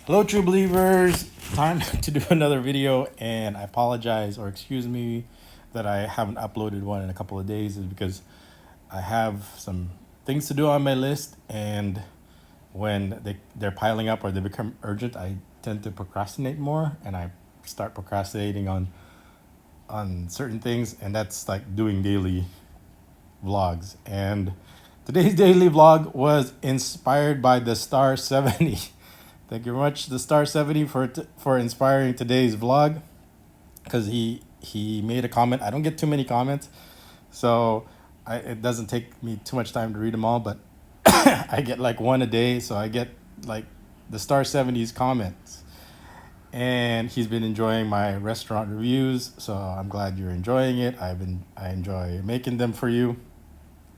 Hello, true believers. Time to do another video, and I apologize or excuse me that I haven't uploaded one in a couple of days. Is because I have some things to do on my list, and when they're piling up or they become urgent, I tend to procrastinate more, and I start procrastinating on certain things, and that's like doing daily vlogs. And today's daily vlog was inspired by the Star 70. Thank you very much, the Star 70, for inspiring today's vlog, because he made a comment. I don't get too many comments, so it doesn't take me too much time to read them all, but I get like one a day, so I get like the Star 70's comments. And he's been enjoying my restaurant reviews, so I'm glad you're enjoying it. I enjoy making them for you.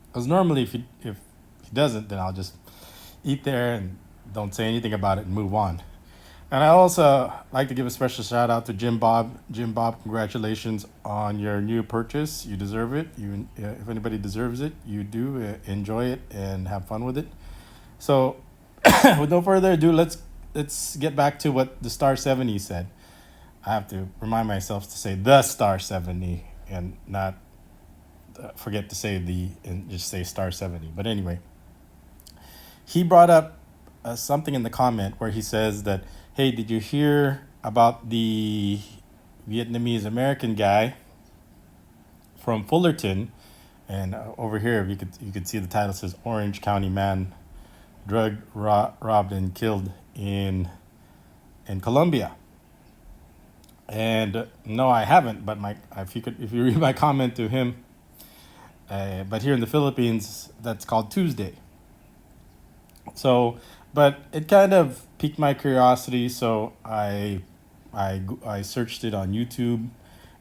Because normally if he doesn't, then I'll just eat there and don't say anything about it and move on. And I also like to give a special shout out to Jim Bob. Jim Bob, congratulations on your new purchase. You deserve it. If anybody deserves it, you do. Enjoy it and have fun with it. So with no further ado, let's get back to what the Star 70 said. I have to remind myself to say the Star 70 and not forget to say and just say Star 70. But anyway, he brought up something in the comment where he says that, hey, did you hear about the Vietnamese American guy from Fullerton? And over here, you could see the title says Orange County man drugged, robbed, and killed in Colombia. And no, I haven't. But if you read my comment to him, but here in the Philippines, that's called Tuesday. So, but it kind of piqued my curiosity, so I searched it on YouTube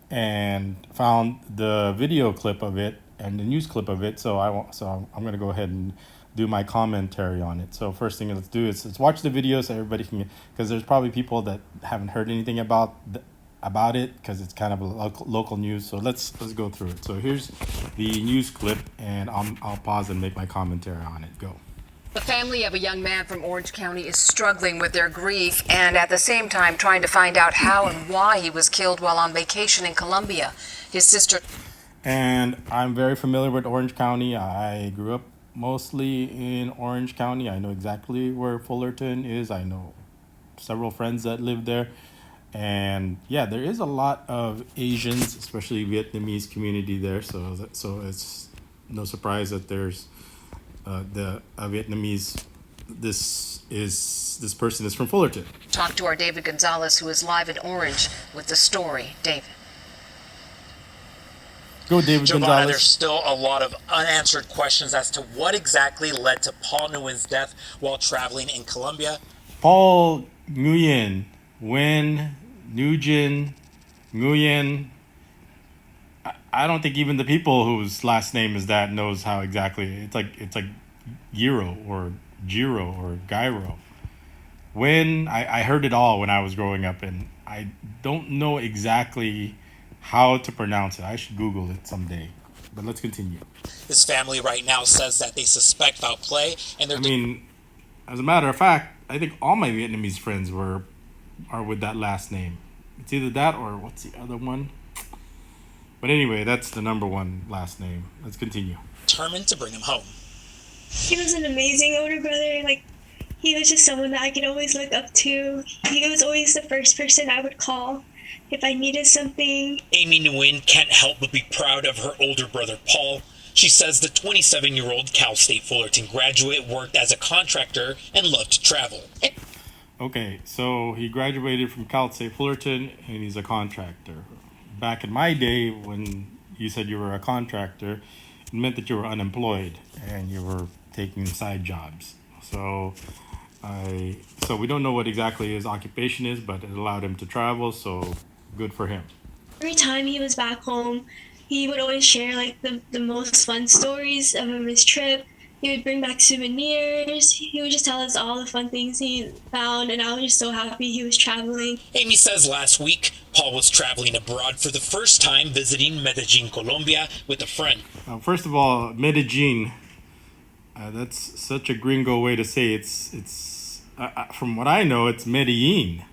and found the video clip of it and the news clip of it. So I'm gonna go ahead and do my commentary on it. So first thing let's do is let's watch the video so everybody can, because there's probably people that haven't heard anything about it because it's kind of a local news. So let's go through it. So here's the news clip, and I'll pause and make my commentary on it. Go. The family of a young man from Orange County is struggling with their grief and at the same time trying to find out how and why he was killed while on vacation in Colombia. His sister... And I'm very familiar with Orange County. I grew up mostly in Orange County. I know exactly where Fullerton is. I know several friends that live there. And yeah, there is a lot of Asians, especially Vietnamese community there. So it's no surprise that there's the Vietnamese. This person is from Fullerton. Talk to our David Gonzalez, who is live in Orange with the story. David. Go, David Gonzalez. There's still a lot of unanswered questions as to what exactly led to Paul Nguyen's death while traveling in Colombia. Paul Nguyen, Nguyen. I don't think even the people whose last name is that knows how exactly. It's like Giro or Gyro. I heard it all when I was growing up, and I don't know exactly how to pronounce it. I should Google it someday. But let's continue. His family right now says that they suspect foul play, and as a matter of fact, I think all my Vietnamese friends are with that last name. It's either that or what's the other one? But anyway, that's the number one last name. Let's continue. Determined to bring him home. He was an amazing older brother. He was just someone that I could always look up to. He was always the first person I would call if I needed something. Amy Nguyen can't help but be proud of her older brother, Paul. She says the 27-year-old Cal State Fullerton graduate worked as a contractor and loved to travel. Okay, so he graduated from Cal State Fullerton, and he's a contractor. Back in my day, when you said you were a contractor, it meant that you were unemployed and you were taking side jobs. So we don't know what exactly his occupation is, but it allowed him to travel, so good for him. Every time he was back home, he would always share the most fun stories of his trip. He would bring back souvenirs. He would just tell us all the fun things he found, and I was just so happy he was traveling. Amy says last week, Paul was traveling abroad for the first time, visiting Medellin, Colombia, with a friend. First of all, Medellin, that's such a gringo way to say it. It's from what I know, it's Medellin.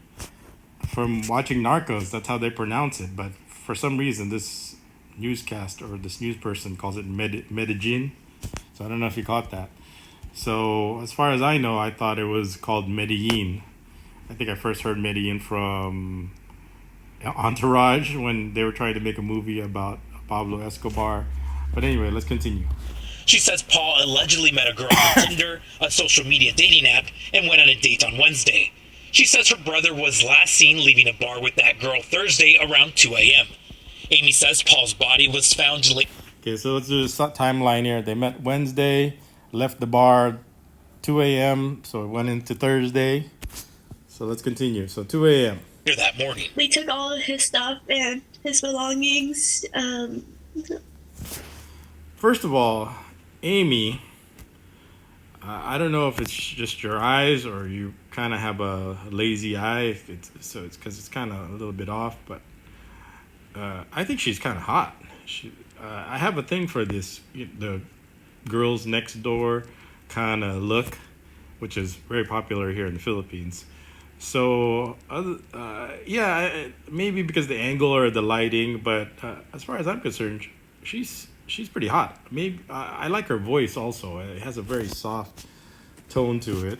From watching Narcos, that's how they pronounce it. But for some reason, this newscast or this news person calls it Medellin. So I don't know if you caught that. So as far as I know, I thought it was called Medellin. I think I first heard Medellin from Entourage when they were trying to make a movie about Pablo Escobar. But anyway, let's continue. She says Paul allegedly met a girl on Tinder, a social media dating app, and went on a date on Wednesday. She says her brother was last seen leaving a bar with that girl Thursday around 2 a.m. Amy says Paul's body was found late. Okay, so let's do a timeline here. They met Wednesday, left the bar 2 a.m., so it went into Thursday. So let's continue. So 2 a.m. that morning. We took all of his stuff and his belongings. First of all, Amy, I don't know if it's just your eyes or you kind of have a lazy eye. It's because it's kind of a little bit off, but I think she's kind of hot. I have a thing for this, the girls next door kind of look, which is very popular here in the Philippines. So, yeah, maybe because the angle or the lighting, but as far as I'm concerned, she's pretty hot. Maybe I like her voice also. It has a very soft tone to it.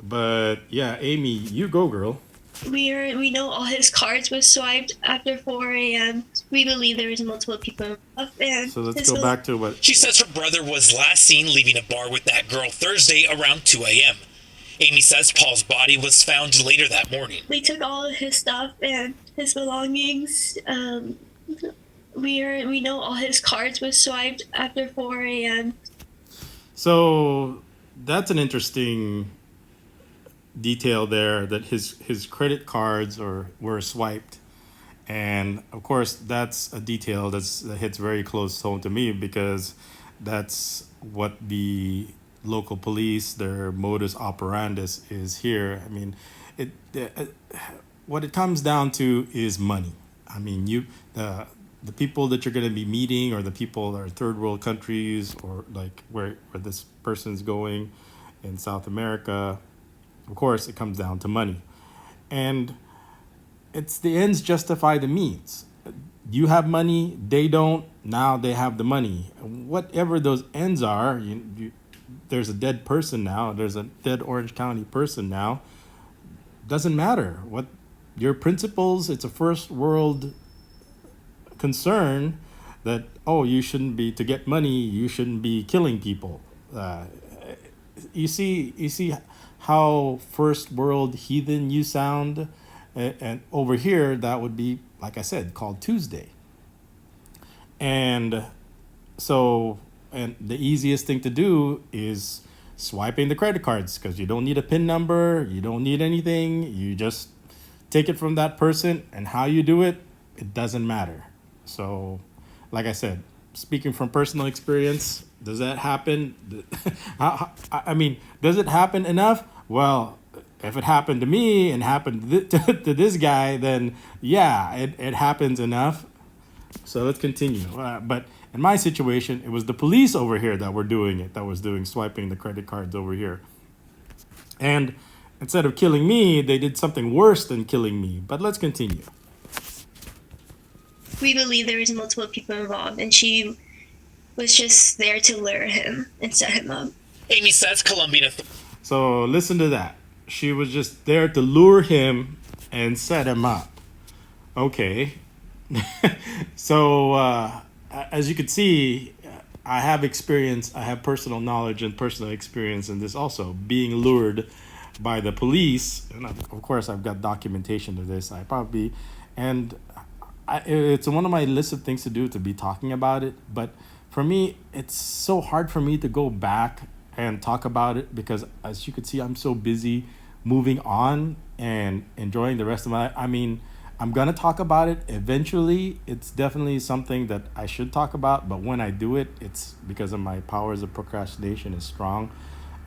But yeah, Amy, you go, girl. We know all his cards was swiped after 4 a.m. We believe there was multiple people involved. And So let's go back to what She says her brother was last seen leaving a bar with that girl Thursday around 2 a.m. Amy says Paul's body was found later that morning. We took all of his stuff and his belongings. We know all his cards was swiped after 4 a.m. So that's an interesting detail there, that his credit cards were swiped, and of course that's a detail that hits very close home to me, because that's what the local police, their modus operandus is here. I mean, what it comes down to is money. I mean, the people that you're going to be meeting, or the people that are third world countries, or like where this person's going in South America, of course, it comes down to money. And it's the ends justify the means. You have money, they don't, now they have the money. Whatever those ends are, there's a dead person now, there's a dead Orange County person now. Doesn't matter. What your principles, it's a first world concern that, oh, you shouldn't be, to get money, you shouldn't be killing people. You see how first world heathen you sound, and over here that would be, like I said, called Tuesday. And so, and the easiest thing to do is swiping the credit cards, because you don't need a PIN number, you don't need anything, you just take it from that person, and how you do it, it doesn't matter. So, like I said, speaking from personal experience, does that happen? I mean, does it happen enough? Well, if it happened to me and happened to this guy, then yeah, it happens enough. So let's continue. But in my situation, it was the police over here that were doing it, that was doing swiping the credit cards over here. And instead of killing me, they did something worse than killing me. But let's continue. We believe there was multiple people involved, and she was just there to lure him and set him up. Amy says Colombian. So listen to that. She was just there to lure him and set him up. Okay. So as you can see, I have experience, I have personal knowledge and personal experience in this also, being lured by the police. And of course, I've got documentation of this. It's one of my list of things to do, to be talking about it. But for me, it's so hard for me to go back and talk about it, because as you can see, I'm so busy moving on and enjoying the rest of my life. I mean, I'm going to talk about it eventually. It's definitely something that I should talk about. But when I do it, it's because of my powers of procrastination is strong.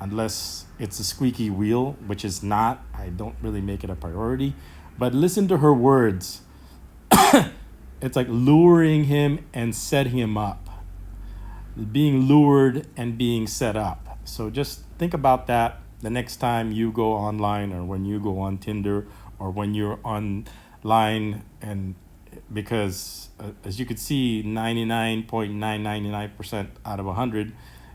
Unless it's a squeaky wheel, which is not, I don't really make it a priority. But listen to her words. It's like luring him and setting him up. Being lured and being set up. So just think about that. the next time you go online, or when you go on Tinder, or when you're online, and because as you could see, 99.999% out of 100,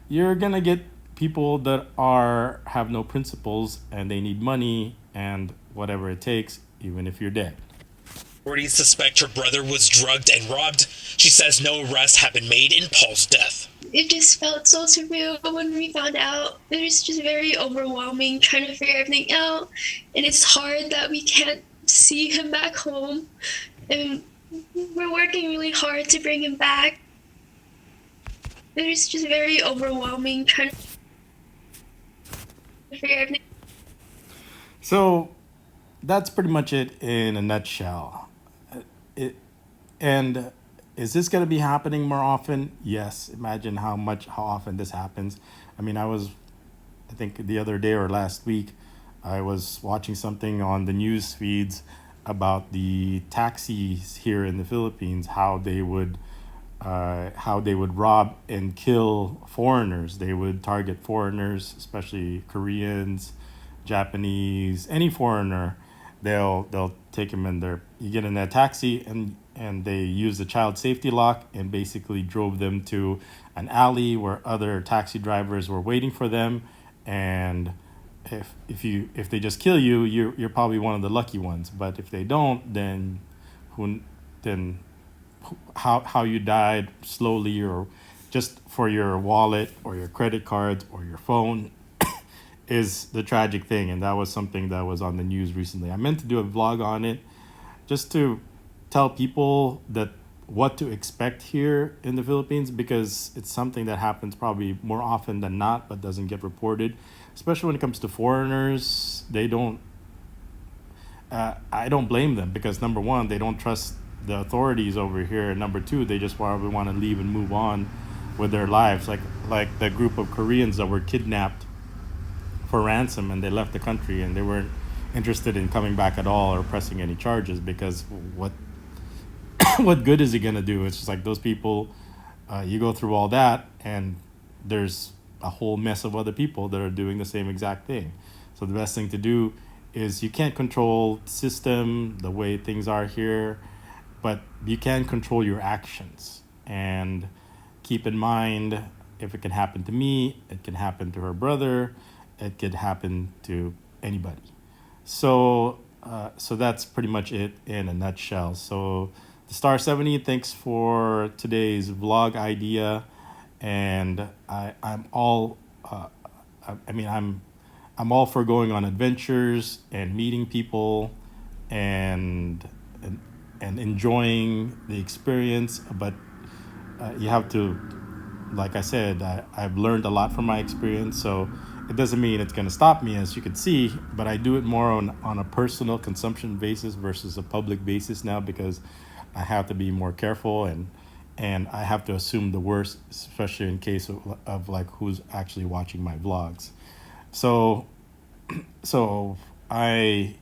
you're gonna get people that are have no principles, and they need money and whatever it takes, even if you're dead. Authorities suspect her brother was drugged and robbed. She says no arrests have been made in Paul's death. It just felt so surreal when we found out. It was just very overwhelming trying to figure everything out. And it's hard that we can't see him back home. And we're working really hard to bring him back. It was just very overwhelming trying to figure everything. So that's pretty much it in a nutshell. It and is this going to be happening more often? Yes. Imagine how often this happens. I mean, I think the other day or last week, I was watching something on the news feeds about the taxis here in the Philippines, how they would rob and kill foreigners. They would target foreigners, especially Koreans, Japanese, any foreigner. They'll take him in there. You get in that taxi, and they use the child safety lock and basically drove them to an alley where other taxi drivers were waiting for them. And if they just kill you, you're probably one of the lucky ones. But if they don't, then who then how you died slowly, or just for your wallet or your credit cards or your phone, is the tragic thing. And that was something that was on the news recently. I meant to do a vlog on it, just to tell people that what to expect here in the Philippines, because it's something that happens probably more often than not but doesn't get reported, especially when it comes to foreigners. They don't I don't blame them, because number one, they don't trust the authorities over here, and number two, they just probably want to leave and move on with their lives, like the group of Koreans that were kidnapped for ransom, and they left the country, and they weren't interested in coming back at all or pressing any charges, because what what good is it going to do? It's just like those people, you go through all that, and there's a whole mess of other people that are doing the same exact thing. So the best thing to do is, you can't control the system, the way things are here, but you can control your actions. And keep in mind, if it can happen to me, it can happen to her brother, it could happen to anybody. So that's pretty much it in a nutshell. So the Star 70, thanks for today's vlog idea, and I'm all I mean I'm all for going on adventures and meeting people, and and enjoying the experience, but you have to, like I said, I've learned a lot from my experience, so it doesn't mean it's going to stop me, as you can see, but I do it more on a personal consumption basis versus a public basis now, because I have to be more careful, and I have to assume the worst, especially in case of like who's actually watching my vlogs. So so I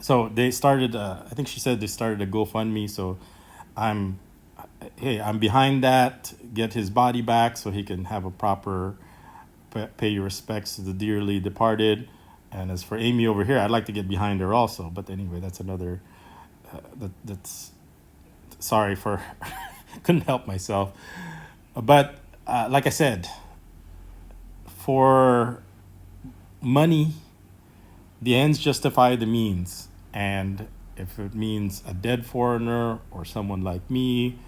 so they started, I think she said they started a GoFundMe, so I'm I'm behind that. Get his body back so he can have a proper pay your respects to the dearly departed. And as for Amy over here, I'd like to get behind her also. But anyway, that's another. That's sorry for couldn't help myself. But like I said, for money, the ends justify the means. And if it means a dead foreigner or someone like me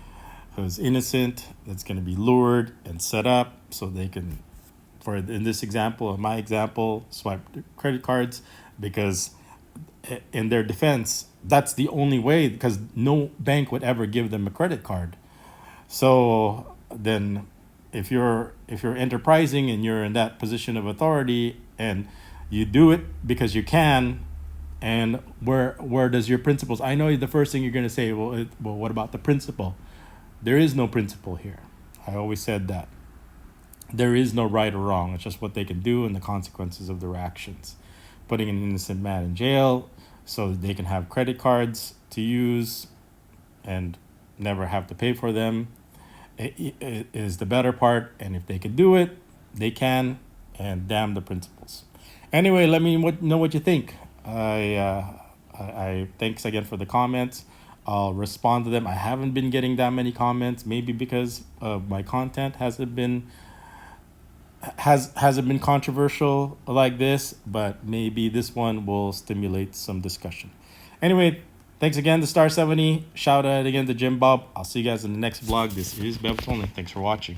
who's innocent, that's going to be lured and set up so they can, for in this example, in my example, swipe credit cards, because in their defense, that's the only way, because no bank would ever give them a credit card. So then if you're enterprising and you're in that position of authority, and you do it because you can, and where does your principles? I know the first thing you're going to say, well, what about the principle? There is no principle here. I always said that. There is no right or wrong. It's just what they can do and the consequences of their actions. Putting an innocent man in jail so that they can have credit cards to use and never have to pay for them, it is the better part. And if they can do it, they can. and damn the principals. Anyway, let me know what you think. I thanks again for the comments. I'll respond to them. I haven't been getting that many comments, maybe because my content hasn't been controversial like this, but maybe this one will stimulate some discussion. Anyway, thanks again to Star 70. Shout out again to Jim Bob. I'll see you guys in the next vlog. This is Bev Tony. Thanks for watching.